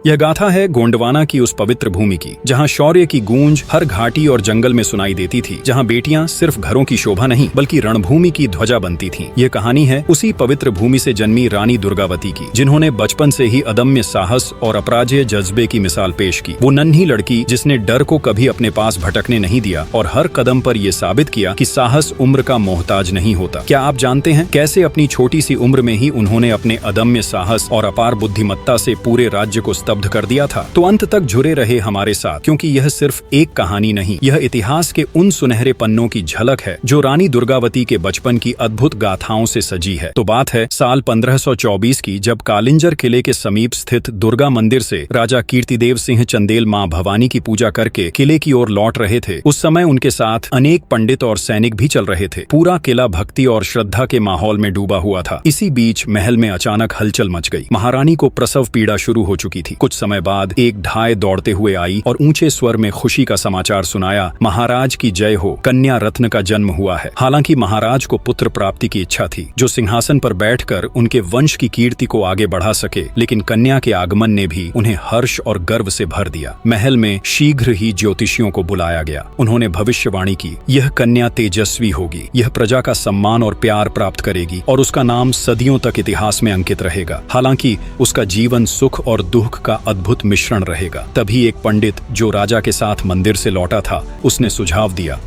यह गाथा है गोंडवाना की उस पवित्र भूमि की, जहाँ शौर्य की गूंज हर घाटी और जंगल में सुनाई देती थी, जहाँ बेटियां सिर्फ घरों की शोभा नहीं बल्कि रणभूमि की ध्वजा बनती थीं। यह कहानी है उसी पवित्र भूमि से जन्मी रानी दुर्गावती की, जिन्होंने बचपन से ही अदम्य साहस और अपराजेय जज्बे की मिसाल पेश की। वो नन्ही लड़की जिसने डर को कभी अपने पास भटकने नहीं दिया और हर कदम पर यह साबित किया कि साहस उम्र का मोहताज नहीं होता। क्या आप जानते हैं कैसे अपनी छोटी सी उम्र में ही उन्होंने अपने अदम्य साहस और अपार बुद्धिमत्ता से पूरे राज्य को स्तब्ध कर दिया था? तो अंत तक जुड़े रहे हमारे साथ, क्योंकि यह सिर्फ एक कहानी नहीं, यह इतिहास के उन सुनहरे पन्नों की झलक है जो रानी दुर्गावती के बचपन की अद्भुत गाथाओं से सजी है। तो बात है साल 1524 की, जब कालिंजर किले के समीप स्थित दुर्गा मंदिर से राजा कीर्तिदेव सिंह चंदेल मां भवानी की पूजा करके किले की ओर लौट रहे थे। उस समय उनके साथ अनेक पंडित और सैनिक भी चल रहे थे। पूरा किला भक्ति और श्रद्धा के माहौल में डूबा हुआ था। इसी बीच महल में अचानक हलचल मच गई। महारानी को प्रसव पीड़ा शुरू हो चुकी थी। कुछ समय बाद एक ढाई दौड़ते हुए आई और ऊंचे स्वर में खुशी का समाचार सुनाया, महाराज की जय हो, कन्या रत्न का जन्म हुआ है। हालांकि महाराज को पुत्र प्राप्ति की इच्छा थी, जो सिंहासन पर बैठकर उनके वंश की कीर्ति को आगे बढ़ा सके, लेकिन कन्या के आगमन ने भी उन्हें हर्ष और गर्व से भर दिया। महल में शीघ्र ही ज्योतिषियों को बुलाया गया। उन्होंने भविष्यवाणी की, यह कन्या तेजस्वी होगी, यह प्रजा का सम्मान और प्यार प्राप्त करेगी और उसका नाम सदियों तक इतिहास में अंकित रहेगा। हालांकि उसका जीवन सुख और दुख का अद्भुत मिश्रण रहेगा। तभी एक पंडित जो राजा के साथ मंदिर से लौटा था, उसने सुझाव दिया,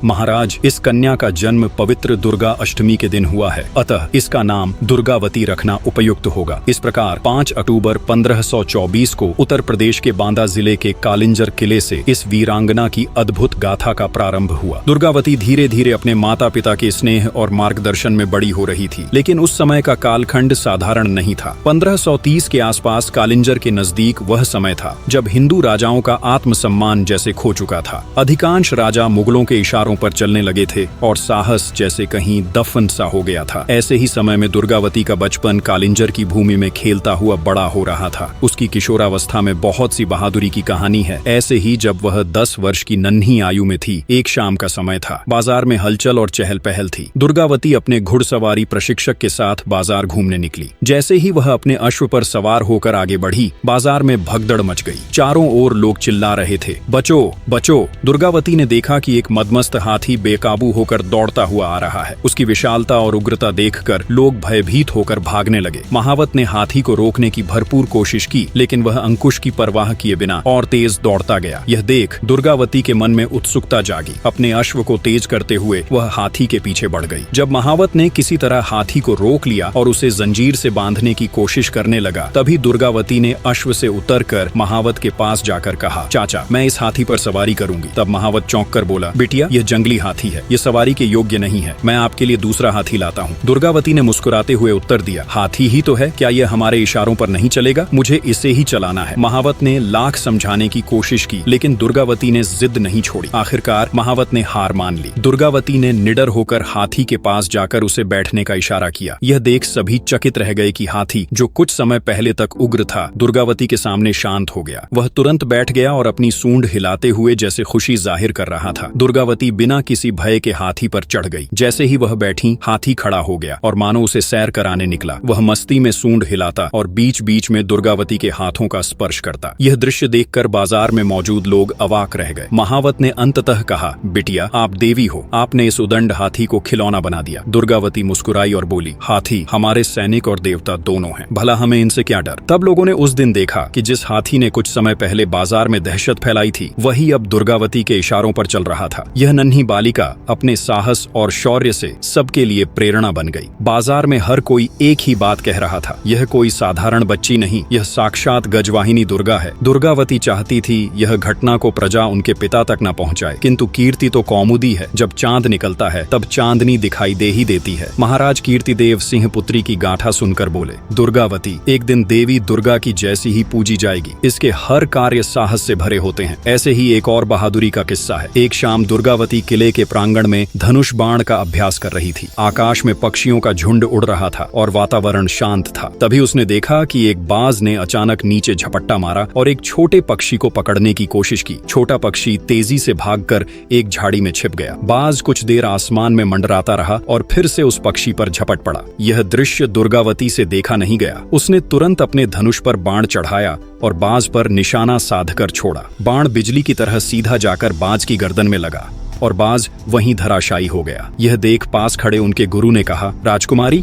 महाराज, इस कन्या का जन्म पवित्र दुर्गा अष्टमी के दिन हुआ है, अतः इसका नाम दुर्गावती रखना उपयुक्त होगा। इस प्रकार 5 अक्टूबर 1524 को उत्तर प्रदेश के बांदा जिले के कालिंजर किले से इस वीरांगना की अद्भुत गाथा का प्रारंभ हुआ। दुर्गावती धीरे धीरे अपने माता पिता के स्नेह और मार्गदर्शन में बड़ी हो रही थी, लेकिन उस समय का कालखंड साधारण नहीं था। 1530 के आसपास कालिंजर के नजदीक वह समय था जब हिंदू राजाओं का आत्मसम्मान जैसे खो चुका था। अधिकांश राजा मुगलों के इशारों पर चलने लगे थे और साहस जैसे कहीं दफन सा हो गया था। ऐसे ही समय में दुर्गावती का बचपन कालिंजर की भूमि में खेलता हुआ बड़ा हो रहा था। उसकी किशोरावस्था में बहुत सी बहादुरी की कहानी है। ऐसे ही जब वह 10 वर्ष की नन्ही आयु में थी, एक शाम का समय था। बाजार में हलचल और चहल पहल थी। दुर्गावती अपने घुड़सवारी प्रशिक्षक के साथ बाजार घूमने निकली। जैसे ही वह अपने अश्व पर सवार होकर आगे बढ़ी, बाजार में भगदड़ मच गई। चारों ओर लोग चिल्ला रहे थे, बचो बचो। दुर्गावती ने देखा कि एक मदमस्त हाथी बेकाबू होकर दौड़ता हुआ आ रहा है। उसकी विशालता और उग्रता देखकर लोग भयभीत होकर भागने लगे। महावत ने हाथी को रोकने की भरपूर कोशिश की, लेकिन वह अंकुश की परवाह किए बिना और तेज दौड़ता गया। यह देख दुर्गावती के मन में उत्सुकता जागी। अपने अश्व को तेज करते हुए वह हाथी के पीछे बढ़ गई। जब महावत ने किसी तरह हाथी को रोक लिया और उसे जंजीर से बांधने की कोशिश करने लगा, तभी दुर्गावती ने अश्व से उतरकर महावत के पास जाकर कहा, चाचा, मैं इस हाथी पर सवारी करूंगी। तब महावत चौंक कर बोला, बिटिया, यह जंगली हाथी है, ये सवारी के योग्य नहीं है। मैं आपके लिए दूसरा हाथी लाता हूँ। दुर्गावती ने मुस्कुराते हुए उत्तर दिया, हाथी ही तो है, क्या यह हमारे इशारों पर नहीं चलेगा? मुझे इसे ही चलाना है। महावत ने लाख समझाने की कोशिश की, लेकिन दुर्गावती ने जिद नहीं छोड़ी। आखिरकार महावत ने हार मान ली। दुर्गावती ने निडर होकर हाथी के पास जाकर उसे बैठने का इशारा किया। यह देख सभी चकित रह गए कि हाथी, जो कुछ समय पहले तक उग्र था, दुर्गावती के सामने शांत हो गया। वह तुरंत बैठ गया और अपनी सूंड हिलाते हुए जैसे खुशी जाहिर कर रहा था। दुर्गावती बिना किसी भय के हाथी पर चढ़ गई। जैसे ही वह बैठी, हाथी खड़ा हो गया और मानो उसे सैर कराने निकला। वह मस्ती में सूंड हिलाता और बीच बीच में दुर्गावती के हाथों का स्पर्श करता। यह दृश्य देखकर बाजार में मौजूद लोग अवाक रह गए। महावत ने अंततः कहा, बिटिया, आप देवी हो, आपने इस उदंड हाथी को खिलौना बना दिया। दुर्गावती मुस्कुराई और बोली, हाथी हमारे सैनिक और देवता दोनों हैं, भला हमें इनसे क्या डर। तब लोगों ने उस दिन देखा कि जिस हाथी ने कुछ समय पहले बाजार में दहशत फैलाई थी, वही अब दुर्गावती के इशारों पर चल रहा था। यह नन्ही बालिका अपने साहस और शौर्य से सबके लिए प्रेरणा बन गई। बाजार में हर कोई एक ही बात कह रहा था, यह कोई साधारण बच्ची नहीं, यह साक्षात गजवाहिनी दुर्गा है। दुर्गावती चाहती थी यह घटना को प्रजा उनके पिता तक न पहुंचाए, किंतु कीर्ति तो कौमुदी है। जब चांद निकलता है तब चांदनी दिखाई दे ही देती है। महाराज कीर्तिदेव सिंह पुत्री की गाथा सुनकर बोले, दुर्गावती एक दिन देवी दुर्गा की जैसी ही पूजी जाएगी। इसके हर कार्य साहस से भरे होते हैं। ऐसे ही एक और बहादुरी का किस्सा है। एक शाम दुर्गावती दुर्गावती किले के प्रांगण में धनुष बाण का अभ्यास कर रही थी। आकाश में पक्षियों का झुंड उड़ रहा था और वातावरण शांत था। तभी उसने देखा कि एक बाज ने अचानक नीचे झपट्टा मारा और एक छोटे पक्षी को पकड़ने की कोशिश की। छोटा पक्षी तेजी से भागकर एक झाड़ी में छिप गया। बाज कुछ देर आसमान में मंडराता रहा और फिर से उस पक्षी पर झपट पड़ा। यह दृश्य दुर्गावती से देखा नहीं गया। उसने तुरंत अपने धनुष पर बाण चढ़ाया और बाज पर निशाना साधकर छोड़ा। बाण बिजली की तरह सीधा जाकर बाज की गर्दन में लगा और बाज वहीं धराशायी हो गया। यह देख पास खड़े उनके गुरु ने कहा, राजकुमारी,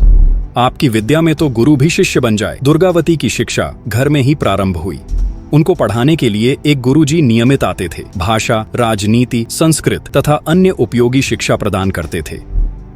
आपकी विद्या में तो गुरु भी शिष्य बन जाए। दुर्गावती की शिक्षा घर में ही प्रारंभ हुई। उनको पढ़ाने के लिए एक गुरुजी नियमित आते थे। भाषा, राजनीति, संस्कृत तथा अन्य उपयोगी शिक्षा प्रदान करते थे।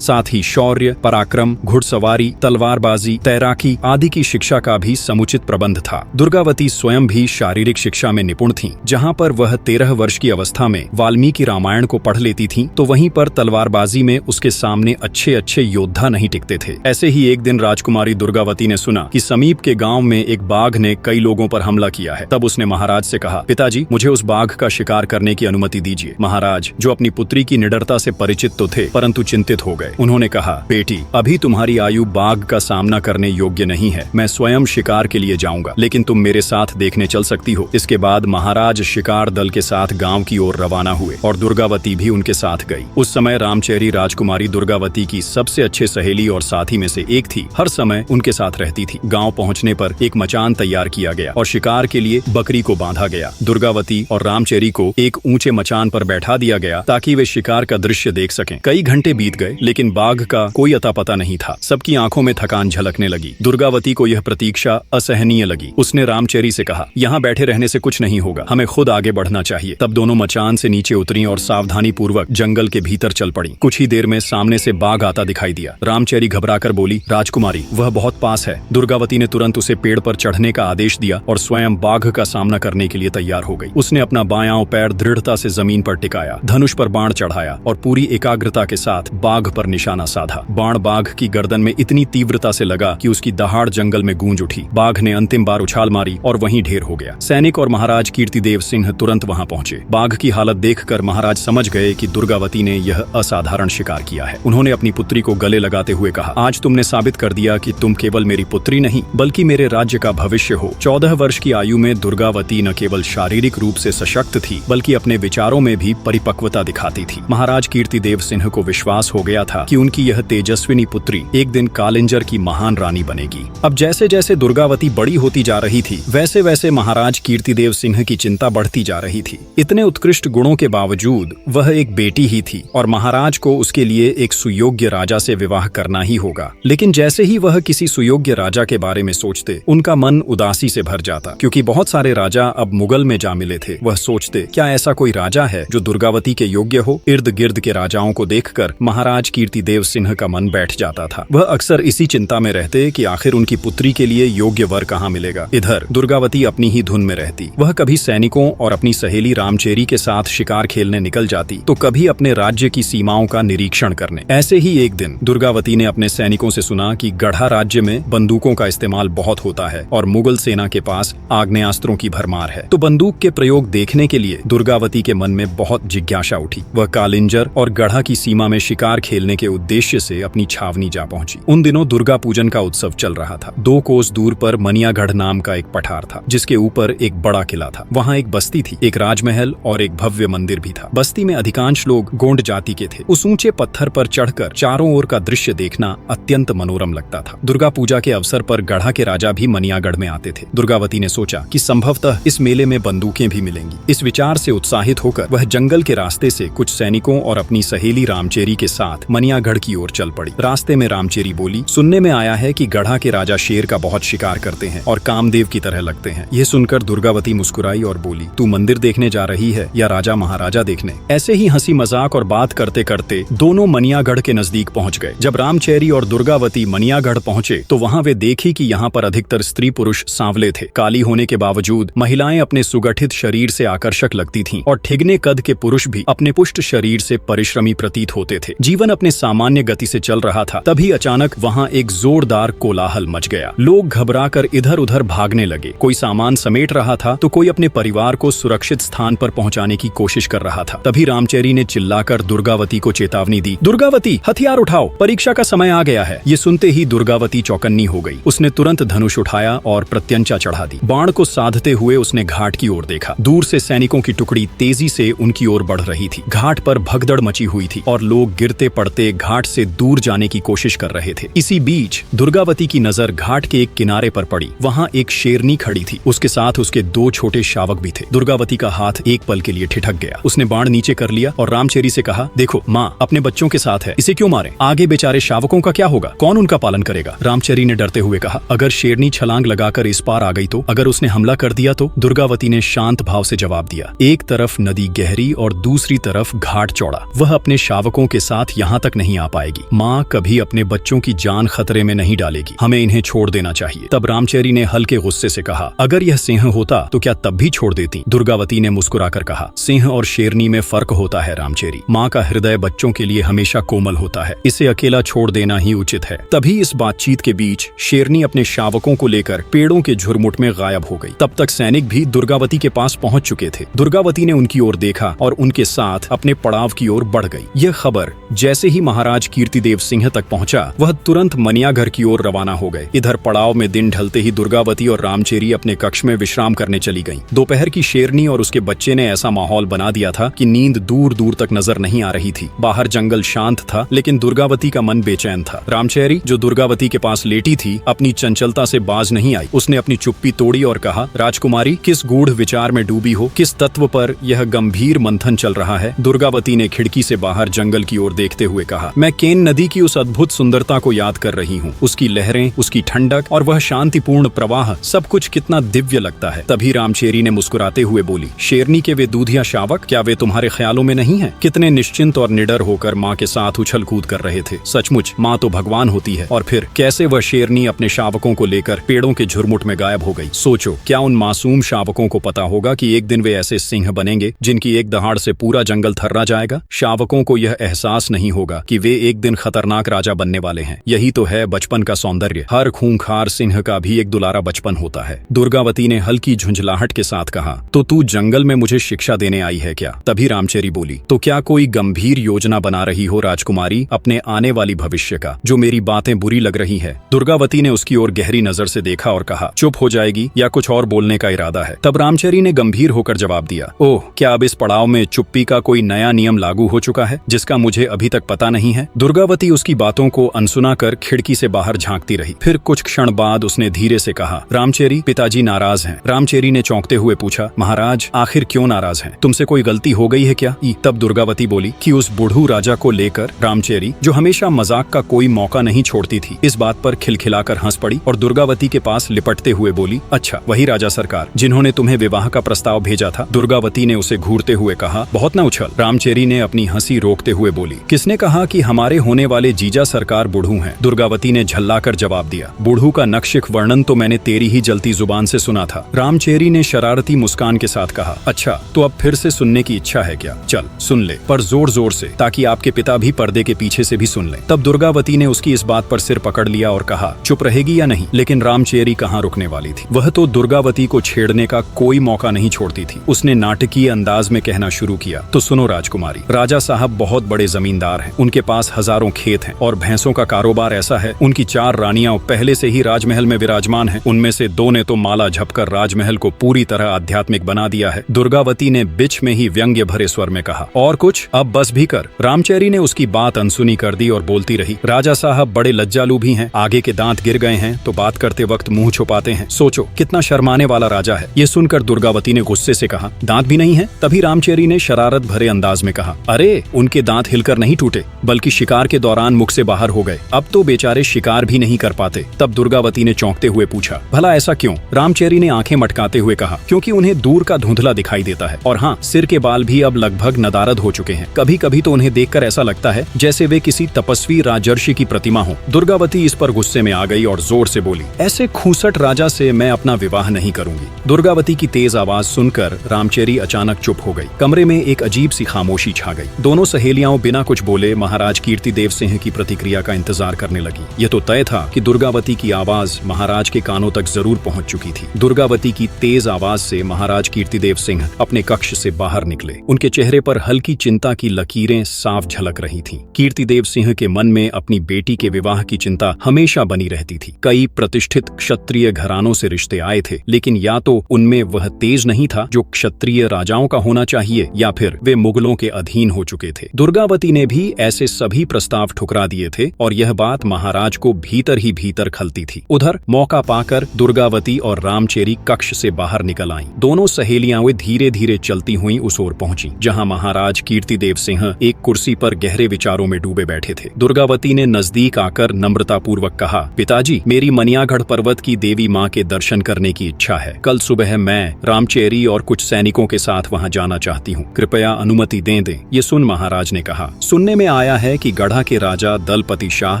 साथ ही शौर्य, पराक्रम, घुड़सवारी, तलवारबाजी, तैराकी आदि की शिक्षा का भी समुचित प्रबंध था। दुर्गावती स्वयं भी शारीरिक शिक्षा में निपुण थीं। जहाँ पर वह 13 वर्ष की अवस्था में वाल्मीकि रामायण को पढ़ लेती थीं, तो वहीं पर तलवारबाजी में उसके सामने अच्छे अच्छे योद्धा नहीं टिकते थे। ऐसे ही एक दिन राजकुमारी दुर्गावती ने सुना कि समीप के गाँव में एक बाघ ने कई लोगों पर हमला किया है। तब उसने महाराज से कहा, पिताजी, मुझे उस बाघ का शिकार करने की अनुमति दीजिए। महाराज, जो अपनी पुत्री की निडरता से परिचित तो थे, परंतु चिंतित हो गए। उन्होंने कहा, बेटी, अभी तुम्हारी आयु बाघ का सामना करने योग्य नहीं है। मैं स्वयं शिकार के लिए जाऊंगा, लेकिन तुम मेरे साथ देखने चल सकती हो। इसके बाद महाराज शिकार दल के साथ गांव की ओर रवाना हुए और दुर्गावती भी उनके साथ गई। उस समय रामचेरी राजकुमारी दुर्गावती की सबसे अच्छे सहेली और साथी में से एक थी। हर समय उनके साथ रहती थी। गाँव पहुँचने पर एक मचान तैयार किया गया और शिकार के लिए बकरी को बांधा गया। दुर्गावती और रामचेरी को एक ऊंचे मचान पर बैठा दिया गया ताकि वे शिकार का दृश्य देख सकें। कई घंटे बीत गए, लेकिन बाघ का कोई अता पता नहीं था। सबकी आंखों में थकान झलकने लगी। दुर्गावती को यह प्रतीक्षा असहनीय लगी। उसने रामचेरी से कहा, यहाँ बैठे रहने से कुछ नहीं होगा, हमें खुद आगे बढ़ना चाहिए। तब दोनों मचान से नीचे उतरी और सावधानी पूर्वक जंगल के भीतर चल पड़ी। कुछ ही देर में सामने से बाघ आता दिखाई दिया। रामचेरी घबराकर बोली, राजकुमारी, वह बहुत पास है। दुर्गावती ने तुरंत उसे पेड़ पर चढ़ने का आदेश दिया और स्वयं बाघ का सामना करने के लिए तैयार हो गई। उसने अपना बायां पैर दृढ़ता से जमीन पर टिकाया, धनुष पर बाण चढ़ाया और पूरी एकाग्रता के साथ बाघ पर निशाना साधा। बाण बाघ की गर्दन में इतनी तीव्रता से लगा कि उसकी दहाड़ जंगल में गूंज उठी। बाघ ने अंतिम बार उछाल मारी और वहीं ढेर हो गया। सैनिक और महाराज कीर्तिदेव सिंह तुरंत वहां पहुंचे। बाघ की हालत देखकर महाराज समझ गए कि दुर्गावती ने यह असाधारण शिकार किया है। उन्होंने अपनी पुत्री को गले लगाते हुए कहा, आज तुमने साबित कर दिया कि तुम केवल मेरी पुत्री नहीं, बल्कि मेरे राज्य का भविष्य हो। 14 वर्ष की आयु में दुर्गावती न केवल शारीरिक रूप से सशक्त थी, बल्कि अपने विचारों में भी परिपक्वता दिखाती थी। महाराज कीर्तिदेव सिंह को विश्वास हो गया था कि उनकी यह तेजस्विनी पुत्री एक दिन कालिंजर की महान रानी बनेगी। अब जैसे जैसे दुर्गावती बड़ी होती जा रही थी, वैसे वैसे महाराज कीर्तिदेव सिंह की चिंता बढ़ती जा रही थी। इतने उत्कृष्ट गुणों के बावजूद वह एक बेटी ही थी और महाराज को उसके लिए एक सुयोग्य राजा से विवाह करना ही होगा। लेकिन जैसे ही वह किसी सुयोग्य राजा के बारे में सोचते, उनका मन उदासी से भर जाता, क्योंकि बहुत सारे राजा अब मुगल में जा मिले थे। वह सोचते, क्या ऐसा कोई राजा है जो दुर्गावती के योग्य हो? इर्द गिर्द के राजाओं को देखकर महाराज कीर्तिदेव सिंह का मन बैठ जाता था। वह अक्सर इसी चिंता में रहते कि आखिर उनकी पुत्री के लिए योग्य वर कहाँ मिलेगा। इधर दुर्गावती अपनी ही धुन में रहती। वह कभी सैनिकों और अपनी सहेली रामचेरी के साथ शिकार खेलने निकल जाती, तो कभी अपने राज्य की सीमाओं का निरीक्षण करने। ऐसे ही एक दिन दुर्गावती ने अपने सैनिकों से सुना कि गढ़ा राज्य में बंदूकों का इस्तेमाल बहुत होता है और मुगल सेना के पास आग्नेयास्त्रों की भरमार है। तो बंदूक के प्रयोग देखने के लिए दुर्गावती के मन में बहुत जिज्ञासा उठी। वह कालिंजर और गढ़ा की सीमा में शिकार खेलने के उद्देश्य से अपनी छावनी जा पहुंची। उन दिनों दुर्गा पूजन का उत्सव चल रहा था। 2 कोस दूर पर मनियागढ़ नाम का एक पठार था, जिसके ऊपर एक बड़ा किला था। वहाँ एक बस्ती थी, एक राजमहल और एक भव्य मंदिर भी था। बस्ती में अधिकांश लोग गोंड जाति के थे। उस ऊंचे पत्थर पर चढ़कर चारों ओर का दृश्य देखना अत्यंत मनोरम लगता था। दुर्गा पूजा के अवसर पर गढ़ा के राजा भी मनियागढ़ में आते थे। दुर्गावती ने सोचा कि संभवतः इस मेले में बंदूकें भी मिलेंगी। इस विचार से उत्साहित होकर वह जंगल के रास्ते से कुछ सैनिकों और अपनी सहेली रामचेरी के साथ मनियागढ़ की ओर चल पड़ी। रास्ते में रामचेरी बोली, सुनने में आया है कि गढ़ा के राजा शेर का बहुत शिकार करते हैं और कामदेव की तरह लगते हैं। यह सुनकर दुर्गावती मुस्कुराई और बोली, तू मंदिर देखने जा रही है या राजा महाराजा देखने? ऐसे ही हंसी मजाक और बात करते करते दोनों मनियागढ़ के नजदीक पहुंच गए। जब रामचेरी और दुर्गावती मनियागढ़ पहुंचे तो वहां वे देखी कि यहाँ पर अधिकतर स्त्री पुरुष सांवले थे। काली होने के बावजूद महिलाएं अपने सुगठित शरीर से आकर्षक लगती थीं और ठिगने कद के पुरुष भी अपने पुष्ट शरीर से परिश्रमी प्रतीत होते थे। जीवन अपने अपने सामान्य गति से चल रहा था, तभी अचानक वहां एक जोरदार कोलाहल मच गया। लोग घबराकर इधर उधर भागने लगे। कोई सामान समेट रहा था तो कोई अपने परिवार को सुरक्षित स्थान पर पहुंचाने की कोशिश कर रहा था। तभी रामचेरी ने चिल्लाकर दुर्गावती को चेतावनी दी, दुर्गावती, हथियार उठाओ, परीक्षा का समय आ गया है। ये सुनते ही दुर्गावती चौकन्नी हो गई। उसने तुरंत धनुष उठाया और प्रत्यंचा चढ़ा दी। बाण को साधते हुए उसने घाट की ओर देखा। दूर से सैनिकों की टुकड़ी तेजी से उनकी ओर बढ़ रही थी। घाट पर भगदड़ मची हुई थी और लोग गिरते पड़ते घाट से दूर जाने की कोशिश कर रहे थे। इसी बीच दुर्गावती की नजर घाट के एक किनारे पर पड़ी। वहां एक शेरनी खड़ी थी। उसके साथ उसके 2 छोटे शावक भी थे। दुर्गावती का हाथ एक पल के लिए ठिठक गया। उसने बाण नीचे कर लिया और रामचेरी से कहा, देखो माँ अपने बच्चों के साथ है, इसे क्यों मारें? आगे बेचारे शावकों का क्या होगा? कौन उनका पालन करेगा? रामचेरी ने डरते हुए कहा, अगर शेरनी छलांग लगाकर इस पार आ गई तो? अगर उसने हमला कर दिया तो? दुर्गावती ने शांत भाव से जवाब दिया, एक तरफ नदी गहरी और दूसरी तरफ घाट चौड़ा। वह अपने शावकों के साथ यहाँ तक नहीं आ पाएगी। माँ कभी अपने बच्चों की जान खतरे में नहीं डालेगी। हमें इन्हें छोड़ देना चाहिए। तब रामचेरी ने हल्के गुस्से से कहा, अगर यह सिंह होता तो क्या तब भी छोड़ देती? दुर्गावती ने मुस्कुराकर कहा, सिंह और शेरनी में फर्क होता है रामचेरी। माँ का हृदय बच्चों के लिए हमेशा कोमल होता है। इसे अकेला छोड़ देना ही उचित है। तभी इस बातचीत के बीच शेरनी अपने शावकों को लेकर पेड़ों के झुरमुट में गायब हो गई। तब तक सैनिक भी दुर्गावती के पास पहुंच चुके थे। दुर्गावती ने उनकी ओर देखा और उनके साथ अपने पड़ाव की ओर बढ़ गई। यह खबर जैसे ही महाराज कीर्तिदेव सिंह तक पहुंचा, वह तुरंत मनियाघर की ओर रवाना हो गए। इधर पड़ाव में दिन ढलते ही दुर्गावती और रामचेरी अपने कक्ष में विश्राम करने चली गईं। दोपहर की शेरनी और उसके बच्चे ने ऐसा माहौल बना दिया था कि नींद दूर दूर तक नजर नहीं आ रही थी। बाहर जंगल शांत था, लेकिन दुर्गावती का मन बेचैन था। रामचेरी, जो दुर्गावती के पास लेटी थी, अपनी चंचलता से बाज नहीं आई। उसने अपनी चुप्पी तोड़ी और कहा, राजकुमारी, किस गूढ़ विचार में डूबी हो? किस तत्व पर यह गंभीर मंथन चल रहा है? दुर्गावती ने खिड़की से बाहर जंगल की ओर देखते हुए कहा, मैं केन नदी की उस अद्भुत सुंदरता को याद कर रही हूँ। उसकी लहरें, उसकी ठंडक और वह शांतिपूर्ण प्रवाह, सब कुछ कितना दिव्य लगता है। तभी रामचेरी ने मुस्कुराते हुए बोली, शेरनी के वे दूधिया शावक, क्या वे तुम्हारे ख्यालों में नहीं है? कितने निश्चिंत और निडर होकर माँ के साथ उछल कूद कर रहे थे। सचमुच माँ तो भगवान होती है। और फिर कैसे वह शेरनी अपने शावकों को लेकर पेड़ों के झुरमुट में गायब हो गई। सोचो, क्या उन मासूम शावकों को पता होगा कि एक दिन वे ऐसे सिंह बनेंगे जिनकी एक दहाड़ से पूरा जंगल थर्रा जाएगा? शावकों को यह एहसास नहीं होगा कि वे एक दिन खतरनाक राजा बनने वाले हैं। यही तो है बचपन का सौंदर्य। हर खूंखार सिंह का भी एक दुलारा बचपन होता है। दुर्गावती ने हल्की झुंझलाहट के साथ कहा, तो तू जंगल में मुझे शिक्षा देने आई है क्या? तभी रामचेरी बोली, तो क्या कोई गंभीर योजना बना रही हो राजकुमारी, अपने आने वाली भविष्य का, जो मेरी बातें बुरी लग रही है? दुर्गावती ने उसकी ओर गहरी नजर से देखा और कहा, चुप हो जाएगी या कुछ और बोलने का इरादा है? तब रामचेरी ने गंभीर होकर जवाब दिया, ओह, क्या अब इस पड़ाव में चुप्पी का कोई नया नियम लागू हो चुका है जिसका मुझे अभी तक पता नहीं है? दुर्गावती उसकी बातों को अनसुना कर खिड़की से बाहर झांकती रही। फिर कुछ क्षण बाद उसने धीरे से कहा, रामचेरी, पिताजी नाराज हैं। रामचेरी ने चौंकते हुए पूछा, महाराज, आखिर क्यों नाराज हैं? तुमसे कोई गलती हो गई है क्या? तब दुर्गावती बोली कि उस बुढ़ू राजा को लेकर रामचेरी, जो हमेशा मजाक का कोई मौका नहीं छोड़ती थी, इस बात पर खिलखिलाकर हंस पड़ी और दुर्गावती के पास लिपटते हुए बोली, अच्छा, वही राजा सरकार जिन्होंने तुम्हें विवाह का प्रस्ताव भेजा था? दुर्गावती ने उसे घूरते हुए कहा, बहुत न उछल। रामचेरी ने अपनी हंसी रोकते हुए बोली, किसने कहा कि हमारे होने वाले जीजा सरकार बुढ़ू हैं? दुर्गावती ने झल्लाकर जवाब दिया, बुढ़ू का नक्शिक वर्णन तो मैंने तेरी ही जलती जुबान से सुना था। रामचेरी ने शरारती मुस्कान के साथ कहा, अच्छा, तो अब फिर से सुनने की इच्छा है क्या? चल सुन ले, पर जोर जोर से, ताकि आपके पिता भी पर्दे के पीछे से भी सुन ले। तब दुर्गावती ने उसकी इस बात पर सिर पकड़ लिया और कहा, चुप रहेगी या नहीं? लेकिन रामचेरी कहाँ रुकने वाली थी। वह तो दुर्गावती को छेड़ने का कोई मौका नहीं छोड़ती थी। उसने नाटकीय अंदाज में कहना शुरू किया, तो सुनो राजकुमारी, राजा साहब बहुत बड़े जमींदार हैं। उनके पास हजारों खेत हैं और भैंसों का कारोबार ऐसा है, उनकी 4 रानियां पहले से ही राजमहल में विराजमान हैं। उनमें से 2 ने तो माला झपकर राजमहल को पूरी तरह आध्यात्मिक बना दिया है। दुर्गावती ने बीच में ही व्यंग्य भरे स्वर में कहा, और कुछ? अब बस भी कर। रामचेरी ने उसकी बात अनसुनी कर दी और बोलती रही, राजा साहब बड़े लज्जालू भी हैं। आगे के दांत गिर गए हैं तो बात करते वक्त मुंह छुपाते हैं। सोचो कितना शर्माने वाला राजा है। ये सुनकर दुर्गावती ने गुस्से से कहा, दांत भी नहीं है? तभी रामचेरी ने शरारत भरे अंदाज में कहा, अरे, उनके दांत हिलकर नहीं टूटे, बल्कि शिकार के दौरान मुख से बाहर हो गए। अब तो बेचारे शिकार भी नहीं कर पाते। तब दुर्गावती ने चौंकते हुए पूछा, भला ऐसा क्यों? रामचेरी ने आंखें मटकाते हुए कहा, क्योंकि उन्हें दूर का धुंधला दिखाई देता है, और हाँ, सिर के बाल भी अब लगभग नदारद हो चुके हैं। कभी कभी तो उन्हें देखकर ऐसा लगता है जैसे वे किसी तपस्वी राजर्षि की प्रतिमा हो। दुर्गावती इस पर गुस्से में आ गई और जोर से बोली, ऐसे खूसट राजा से मैं अपना विवाह नहीं करूंगी। दुर्गावती की तेज आवाज सुनकर रामचेरी अचानक चुप हो गई। कमरे में एक अजीब सी खामोशी छा गई। दोनों सहेलियां बिना कुछ बोले महाराज कीर्तिदेव सिंह की प्रतिक्रिया का इंतजार करने लगी। यह तो तय था कि दुर्गावती की आवाज महाराज के कानों तक जरूर पहुंच चुकी थी। दुर्गावती की तेज आवाज से महाराज कीर्तिदेव सिंह अपने कक्ष से बाहर निकले। उनके चेहरे पर हल्की चिंता की लकीरें साफ झलक रही थीं। कीर्तिदेव सिंह के मन में अपनी बेटी के विवाह की चिंता हमेशा बनी रहती थी। कई प्रतिष्ठित क्षत्रिय घरानों से रिश्ते आए थे, लेकिन या तो उनमें वह तेज नहीं था जो क्षत्रिय राजाओं का होना चाहिए, या फिर वे मुगलों के अधीन हो चुके थे। दुर्गावती ने भी ऐसे सभी प्रस्ताव ठुकरा दिए थे और यह बात महाराज को भीतर ही भीतर खलती थी। उधर मौका पाकर दुर्गावती और रामचेरी कक्ष से बाहर निकल आईं। दोनों सहेलियां वे धीरे धीरे चलती हुई उस ओर पहुंची जहां महाराज कीर्तिदेव सिंह एक कुर्सी पर गहरे विचारों में डूबे बैठे थे। दुर्गावती ने नजदीक आकर नम्रतापूर्वक कहा, पिताजी, मेरी मनियागढ़ पर्वत की देवी माँ के दर्शन करने की इच्छा है। कल सुबह मैं रामचेरी और कुछ सैनिकों के साथ वहां जाना चाहती हूँ। कृपया अनुमति दें। ये सुन महाराज ने कहा, सुनने में आया है कि गढ़ा के राजा दलपति शाह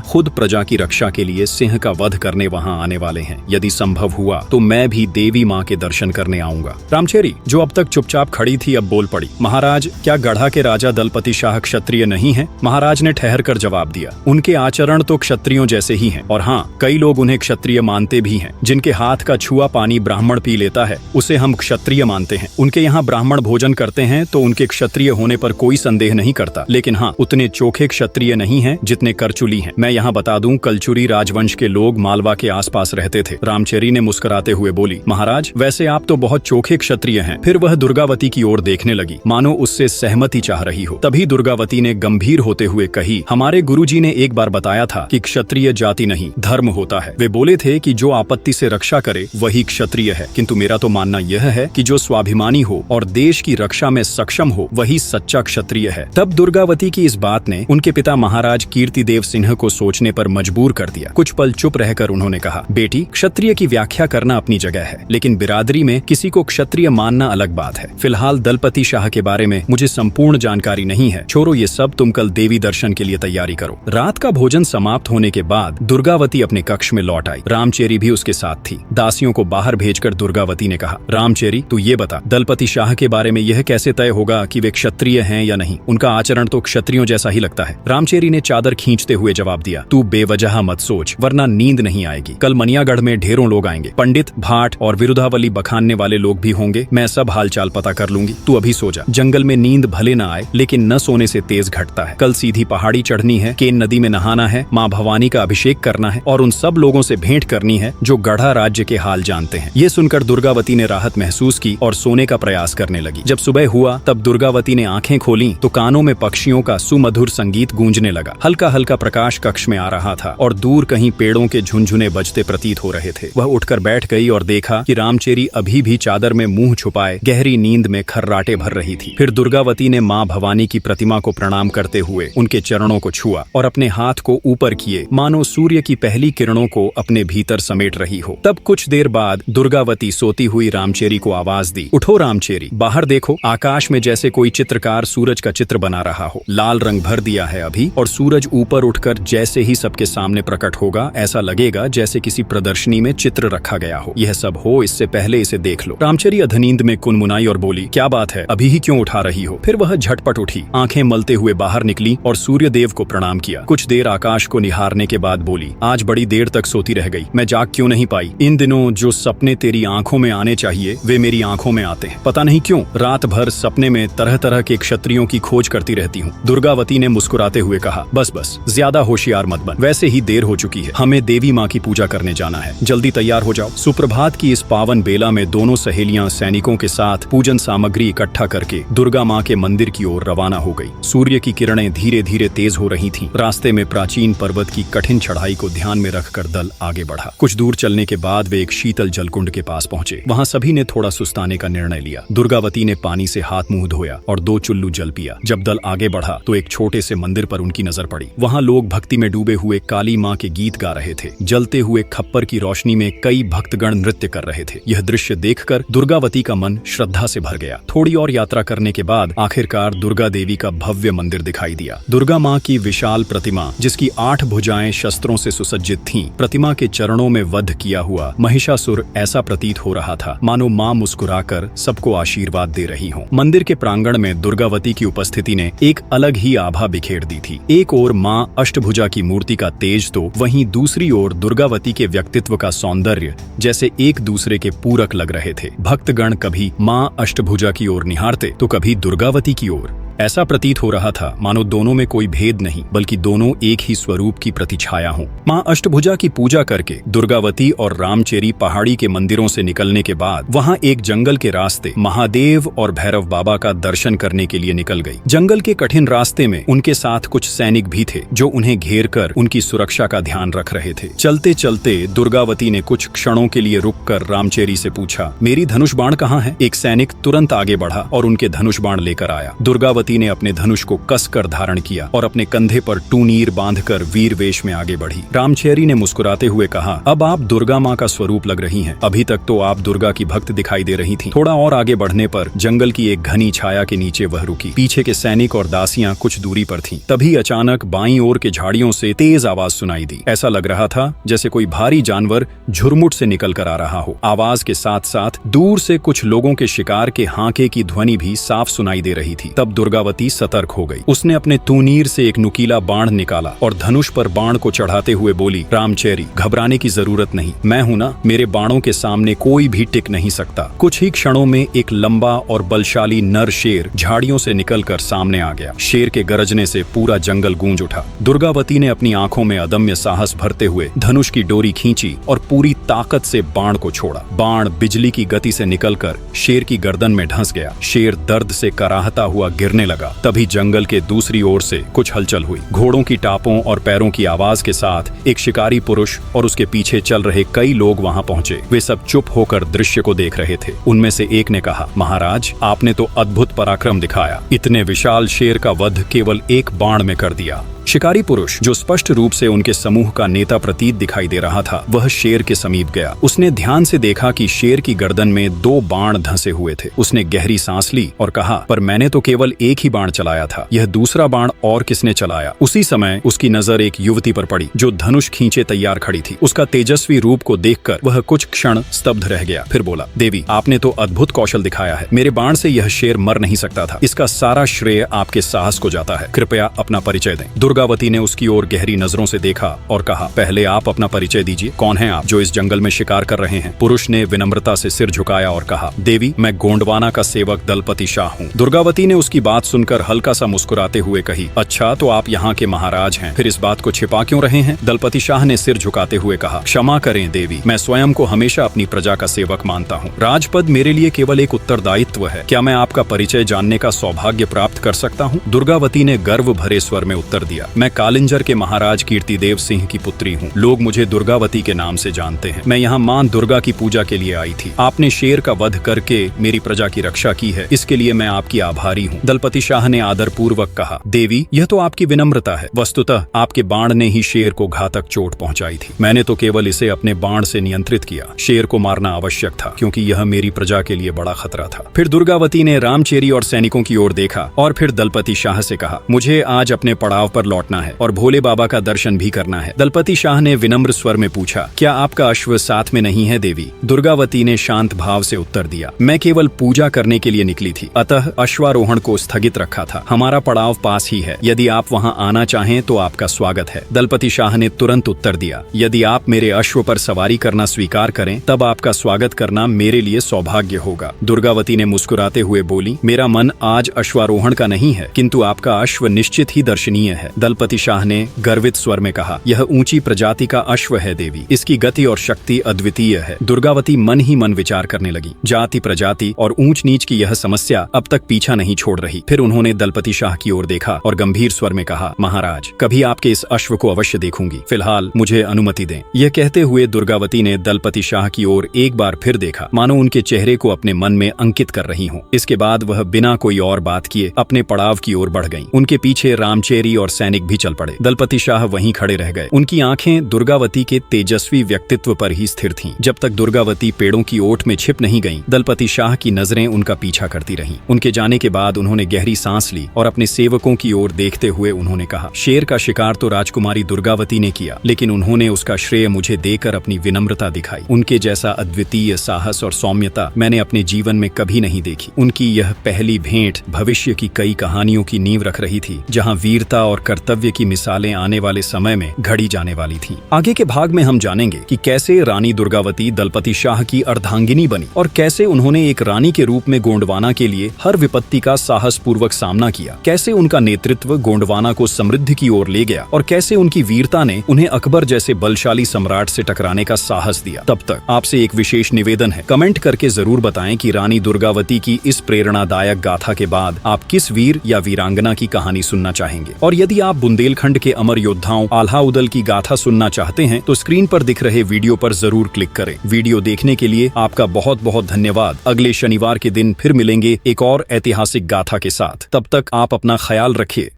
खुद प्रजा की रक्षा के लिए सिंह का वध करने वहां आने वाले हैं। यदि संभव हुआ तो मैं भी देवी माँ के दर्शन करने आऊंगा। रामचेरी, जो अब तक चुपचाप खड़ी थी, अब बोल पड़ी, महाराज, क्या गढ़ा के राजा दलपति शाह क्षत्रिय नहीं है? महाराज ने ठहर कर जवाब दिया, उनके आचरण तो क्षत्रियों जैसे ही हैं, और हाँ, कई लोग उन्हें क्षत्रिय मानते भी हैं। जिनके हाथ का छुआ पानी ब्राह्मण पी लेता है उसे हम क्षत्रिय मानते हैं। उनके यहाँ ब्राह्मण भोजन करते हैं तो उनके क्षत्रिय होने पर कोई संदेह नहीं करता, लेकिन हाँ, उतने चोखे क्षत्रिय नहीं हैं जितने करचुली हैं। मैं यहाँ बता दूं, कलचुरी राजवंश के लोग मालवा के आसपास रहते थे। रामचेरी ने मुस्कुराते हुए बोली, महाराज, वैसे आप तो बहुत चोखे क्षत्रिय हैं। फिर वह दुर्गावती की ओर देखने लगी, मानो उससे सहमति चाह रही हो। तभी दुर्गावती ने गंभीर होते हुए कही, हमारे गुरुजी ने एक बार बताया था कि क्षत्रिय जाति नहीं, धर्म होता है। वे बोले थे कि जो आपत्ति से रक्षा करे वही क्षत्रिय है, किंतु मेरा तो मानना यह है कि जो स्वाभिमानी हो और देश की रक्षा में सक्षम हो वही सच्चा क्षत्रिय है। तब दुर्गावती की इस बात ने उनके पिता महाराज कीर्तिदेव सिंह को सोचने पर मजबूर कर दिया। कुछ पल चुप रहकर उन्होंने कहा, बेटी, क्षत्रिय की व्याख्या करना अपनी जगह है, लेकिन बिरादरी में किसी को क्षत्रिय मानना अलग बात है। फिलहाल दलपति शाह के बारे में मुझे संपूर्ण जानकारी नहीं है। छोड़ो ये सब, तुम कल देवी दर्शन के लिए तैयारी करो। रात का भोजन समाप्त होने के बाद दुर्गावती अपने कक्ष में लौट आई। रामचेरी भी उसके साथ थी। दासियों को बाहर भेजकर दुर्गावती ने कहा, रामचेरी, तू ये बता, दलपति शाह के बारे में यह कैसे तय होगा कि वे क्षत्रिय हैं या नहीं? उनका आचरण तो क्षत्रियों जैसा ही लगता है। रामचेरी ने चादर खींचते हुए जवाब दिया, तू बेवजह मत सोच, वरना नींद नहीं आएगी। कल मनियागढ़ में ढेरों लोग आएंगे, पंडित, भाट और विरुद्धावली बखानने वाले लोग भी होंगे। मैं सब हालचाल पता कर लूंगी, तू अभी सो जा। जंगल में नींद भले न आए, लेकिन न सोने से तेज घटता है। कल सीधी पहाड़ी चढ़नी है, केन नदी में नहाना है, माँ भवानी का अभिषेक करना है और उन सब लोगों से भेंट करनी है जो गढ़ा राज्य के हाल जानते हैं। ये सुनकर दुर्गावती ने राहत महसूस की और सोने का प्रयास करने लगी। जब सुबह हुआ तब दुर्गावती ने आंखें खोली तो कानों में पक्षियों का सुमधुर संगीत गूंजने लगा। हल्का हल्का प्रकाश कक्ष में आ रहा था और दूर कहीं पेड़ों के झुनझुने बजते प्रतीत हो रहे थे। वह उठकर बैठ गई और देखा कि रामचेरी अभी भी चादर में मुंह छुपाए गहरी नींद में खर्राटे भर रही थी। फिर दुर्गावती ने माँ भवानी की प्रतिमा को प्रणाम करते हुए उनके चरणों को छुआ और अपने हाथ को ऊपर किए, मानो सूर्य की पहली किरणों को अपने भीतर समेट रही हो। तब कुछ देर बाद दुर्गावती सोती हुई रामचेरी को आवाज दी, उठो रामचेरी, बाहर देखो। आकाश में जैसे कोई चित्रकार सूरज का चित्र बना रहा हो। लाल रंग भर दिया है अभी और सूरज ऊपर उठकर जैसे ही सबके सामने प्रकट होगा, ऐसा लगेगा जैसे किसी प्रदर्शनी में चित्र रखा गया हो। यह सब हो इससे पहले इसे देख लो। रामचेरी अधनींद में कुनमुनाई और बोली, क्या बात है, अभी ही क्यों उठा रही हो? फिर वह झटपट उठी, आंखें मलते हुए बाहर निकली और सूर्य देव को प्रणाम किया। कुछ देर आकाश को निहारने के बाद बोली, आज बड़ी देर तक सोती रह गई, मैं जाग क्यों नहीं पाई? इन दिनों जो सपने तेरी आंखों में आने चाहिए वे मेरी आंखों में आते हैं। पता नहीं क्यों रात भर सपने में तरह तरह के क्षत्रियों की खोज करती रहती हूँ। दुर्गावती ने मुस्कुराते हुए कहा, बस बस, ज्यादा होशियार मत बन, वैसे ही देर हो चुकी है, हमें देवी माँ की पूजा करने जाना है, जल्दी तैयार हो जाओ। सुप्रभात की इस पावन बेला में दोनों सहेलियां सैनिकों के साथ पूजन सामग्री इकट्ठा करके दुर्गा माँ के मंदिर की ओर रवाना हो गई। सूर्य की किरणें धीरे धीरे तेज हो रही थीं। रास्ते में प्राचीन पर्वत की कठिन चढ़ाई को ध्यान में रखकर दल आगे बढ़ा। कुछ दूर चलने के बाद वे एक शीतल जलकुंड के पास पहुंचे। वहां सभी ने थोड़ा सुस्ताने का निर्णय लिया। दुर्गावती ने पानी से हाथ मुंह धोया और 2 चुल्लू जल पिया। जब दल आगे बढ़ा तो एक छोटे से मंदिर पर उनकी नजर पड़ी। वहां लोग भक्ति में डूबे हुए काली माँ के गीत गा रहे थे। जलते हुए खप्पर की रोशनी में कई भक्तगण नृत्य कर रहे थे। यह दृश्य देखकर दुर्गावती का मन श्रद्धा से भर गया। थोड़ी और यात्रा करने के बाद आखिरकार दुर्गा देवी का भव्य मंदिर दिखाई दिया। दुर्गा माँ की विशाल प्रतिमा, जिसकी 8 भुजाएं शस्त्रों से सुसज्जित थीं, प्रतिमा के चरणों में वध किया हुआ महिषासुर ऐसा प्रतीत हो रहा था मानो माँ मुस्कुराकर सबको आशीर्वाद दे रही हो। मंदिर के प्रांगण में दुर्गावती की उपस्थिति ने एक अलग ही आभा शोभा बिखेर दी थी। एक ओर माँ अष्टभुजा की मूर्ति का तेज तो वहीं दूसरी ओर दुर्गावती के व्यक्तित्व का सौंदर्य जैसे एक दूसरे के पूरक लग रहे थे। भक्तगण कभी माँ अष्टभुजा की ओर निहारते तो कभी दुर्गावती की ओर। ऐसा प्रतीत हो रहा था मानो दोनों में कोई भेद नहीं बल्कि दोनों एक ही स्वरूप की प्रतिछाया हों। माँ अष्टभुजा की पूजा करके दुर्गावती और रामचेरी पहाड़ी के मंदिरों से निकलने के बाद वहां एक जंगल के रास्ते महादेव और भैरव बाबा का दर्शन करने के लिए निकल गई। जंगल के कठिन रास्ते में उनके साथ कुछ सैनिक भी थे जो उन्हें घेर कर उनकी सुरक्षा का ध्यान रख रहे थे। चलते चलते दुर्गावती ने कुछ क्षणों के लिए रुककर रामचेरी से पूछा, मेरी धनुष बाण कहाँ है? एक सैनिक तुरंत आगे बढ़ा और उनके धनुष बाण लेकर आया। दुर्गावती ने अपने धनुष को कसकर धारण किया और अपने कंधे पर टूनीर बांधकर वीर वेश में आगे बढ़ी। रामचेरी ने मुस्कुराते हुए कहा, अब आप दुर्गा माँ का स्वरूप लग रही हैं। अभी तक तो आप दुर्गा की भक्त दिखाई दे रही थीं। थोड़ा और आगे बढ़ने पर जंगल की एक घनी छाया के नीचे वह रुकी। पीछे के सैनिक और दासियां कुछ दूरी पर थीं। तभी अचानक बाईं ओर के झाड़ियों से तेज आवाज सुनाई दी। ऐसा लग रहा था जैसे कोई भारी जानवर झुरमुट से निकल कर आ रहा हो। आवाज के साथ साथ दूर से कुछ लोगों के शिकार के हांके की ध्वनि भी साफ सुनाई दे रही थी। तब दुर्गावती सतर्क हो गई। उसने अपने तूनीर से एक नुकीला बाण निकाला और धनुष पर बाण को चढ़ाते हुए बोली, रामचेरी, घबराने की जरूरत नहीं, मैं हूं ना, मेरे बाणों के सामने कोई भी टिक नहीं सकता। कुछ ही क्षणों में एक लंबा और बलशाली नर शेर झाड़ियों से निकलकर सामने आ गया। शेर के गरजने से पूरा जंगल गूंज उठा। दुर्गावती ने अपनी आंखों में अदम्य साहस भरते हुए धनुष की डोरी खींची और पूरी ताकत से बाण को छोड़ा। बाण बिजली की गति से निकलकर शेर की गर्दन में ढंस गया। शेर दर्द से कराहता हुआ गिरने लगा। तभी जंगल के दूसरी ओर से कुछ हलचल हुई। घोड़ों की टापों और पैरों की आवाज के साथ एक शिकारी पुरुष और उसके पीछे चल रहे कई लोग वहां पहुंचे। वे सब चुप होकर दृश्य को देख रहे थे। उनमें से एक ने कहा, महाराज, आपने तो अद्भुत पराक्रम दिखाया। इतने विशाल शेर का वध केवल एक बाण में कर दिया। शिकारी पुरुष, जो स्पष्ट रूप से उनके समूह का नेता प्रतीत दिखाई दे रहा था, वह शेर के समीप गया। उसने ध्यान से देखा कि शेर की गर्दन में 2 बाण धंसे हुए थे। उसने गहरी सांस ली और कहा, पर मैंने तो केवल एक ही बाण चलाया था, यह दूसरा बाण और किसने चलाया? उसी समय उसकी नजर एक युवती पर पड़ी जो धनुष खींचे तैयार खड़ी थी। उसका तेजस्वी रूप को देखकर वह कुछ क्षण स्तब्ध रह गया। फिर बोला, देवी, आपने तो अद्भुत कौशल दिखाया है। मेरे बाण से यह शेर मर नहीं सकता था। इसका सारा श्रेय आपके साहस को जाता है। कृपया अपना परिचय दें। दुर्गावती ने उसकी ओर गहरी नजरों से देखा और कहा, पहले आप अपना परिचय दीजिए। कौन हैं आप जो इस जंगल में शिकार कर रहे हैं? पुरुष ने विनम्रता से सिर झुकाया और कहा, देवी, मैं गोंडवाना का सेवक दलपति शाह हूँ। दुर्गावती ने उसकी बात सुनकर हल्का सा मुस्कुराते हुए कही, अच्छा, तो आप यहाँ के महाराज हैं, फिर इस बात को छिपा क्यों रहे हैं? दलपति शाह ने सिर झुकाते हुए कहा, क्षमा करें देवी, मैं स्वयं को हमेशा अपनी प्रजा का सेवक मानता हूँ। राजपद मेरे लिए केवल एक उत्तरदायित्व है। क्या मैं आपका परिचय जानने का सौभाग्य प्राप्त कर सकता हूँ? दुर्गावती ने गर्व भरे स्वर में उत्तर दिया, मैं कालिंजर के महाराज कीर्तिदेव सिंह की पुत्री हूँ। लोग मुझे दुर्गावती के नाम से जानते हैं। मैं यहाँ मां दुर्गा की पूजा के लिए आई थी। आपने शेर का वध करके मेरी प्रजा की रक्षा की है, इसके लिए मैं आपकी आभारी हूँ। दलपति शाह ने आदर पूर्वक कहा, देवी, यह तो आपकी विनम्रता है। वस्तुतः आपके बाण ने ही शेर को घातक चोट पहुंचाई थी। मैंने तो केवल इसे अपने बाण से नियंत्रित किया। शेर को मारना आवश्यक था क्योंकि यह मेरी प्रजा के लिए बड़ा खतरा था। फिर दुर्गावती ने रामचेरी और सैनिकों की ओर देखा और फिर दलपति शाह से कहा, मुझे आज अपने पड़ाव पर लौटना है और भोले बाबा का दर्शन भी करना है। दलपति शाह ने विनम्र स्वर में पूछा, क्या आपका अश्व साथ में नहीं है देवी? दुर्गावती ने शांत भाव से उत्तर दिया, मैं केवल पूजा करने के लिए निकली थी, अतः अश्वारोहण को स्थगित रखा था। हमारा पड़ाव पास ही है, यदि आप वहां आना चाहें तो आपका स्वागत है। दलपति शाह ने तुरंत उत्तर दिया, यदि आप मेरे अश्व पर सवारी करना स्वीकार करें तब आपका स्वागत करना मेरे लिए सौभाग्य होगा। दुर्गावती ने मुस्कुराते हुए बोली, मेरा मन आज अश्वारोहण का नहीं है, किंतु आपका अश्व निश्चित ही दर्शनीय है। दलपति शाह ने गर्वित स्वर में कहा, यह ऊंची प्रजाति का अश्व है देवी, इसकी गति और शक्ति अद्वितीय है। दुर्गावती मन ही मन विचार करने लगी। जाति, प्रजाति और ऊंच नीच की यह समस्या अब तक पीछा नहीं छोड़ रही। फिर उन्होंने दलपति शाह की ओर देखा और गंभीर स्वर में कहा, महाराज, कभी आपके इस अश्व को अवश्य देखूंगी, फिलहाल मुझे अनुमति दें। यह कहते हुए दुर्गावती ने दलपति शाह की ओर एक बार फिर देखा, मानो उनके चेहरे को अपने मन में अंकित कर रही हो। इसके बाद वह बिना कोई और बात किए अपने पड़ाव की ओर बढ़ गईं। उनके पीछे रामचेरी और सैनिक भी चल पड़े। दलपति शाह वहीं खड़े रह गए। उनकी आंखें दुर्गावती के तेजस्वी व्यक्तित्व पर ही स्थिर थीं। जब तक दुर्गावती पेड़ों की ओट में छिप नहीं गईं, दलपति शाह की नजरें उनका पीछा करती रहीं। उनके जाने के बाद उन्होंने गहरी सांस ली और अपने सेवकों की ओर देखते हुए उन्होंने कहा, शेर का शिकार तो राजकुमारी दुर्गावती ने किया, लेकिन उन्होंने उसका श्रेय मुझे देकर अपनी विनम्रता दिखाई। उनके जैसा अद्वितीय साहस और सौम्यता मैंने अपने जीवन में कभी नहीं देखी। उनकी यह पहली भेंट भविष्य की कई कहानियों की नींव रख रही थी, जहां वीरता और कर्तव्य की मिसालें आने वाले समय में घड़ी जाने वाली थीं। आगे के भाग में हम जानेंगे कि कैसे रानी दुर्गावती दलपति शाह की अर्धांगिनी बनी और कैसे उन्होंने एक रानी के रूप में गोंडवाना के लिए हर विपत्ति का साहस पूर्वक सामना किया, कैसे उनका नेतृत्व गोंडवाना को समृद्धि की ओर ले गया और कैसे उनकी वीरता ने उन्हें अकबर जैसे बलशाली सम्राट से टकराने का साहस दिया। तब तक आपसे एक विशेष निवेदन है, कमेंट करके जरूर बताएं कि रानी दुर्गावती की इस प्रेरणादायक गाथा के बाद आप किस वीर या वीरांगना की कहानी सुनना चाहेंगे। और यदि आप बुंदेलखंड के अमर योद्धाओं आल्हाउदल की गाथा सुनना चाहते हैं तो स्क्रीन पर दिख रहे वीडियो पर जरूर क्लिक करें। वीडियो देखने के लिए आपका बहुत बहुत धन्यवाद। अगले शनिवार के दिन फिर मिलेंगे एक और ऐतिहासिक गाथा के साथ। तब तक आप अपना ख्याल रखिए।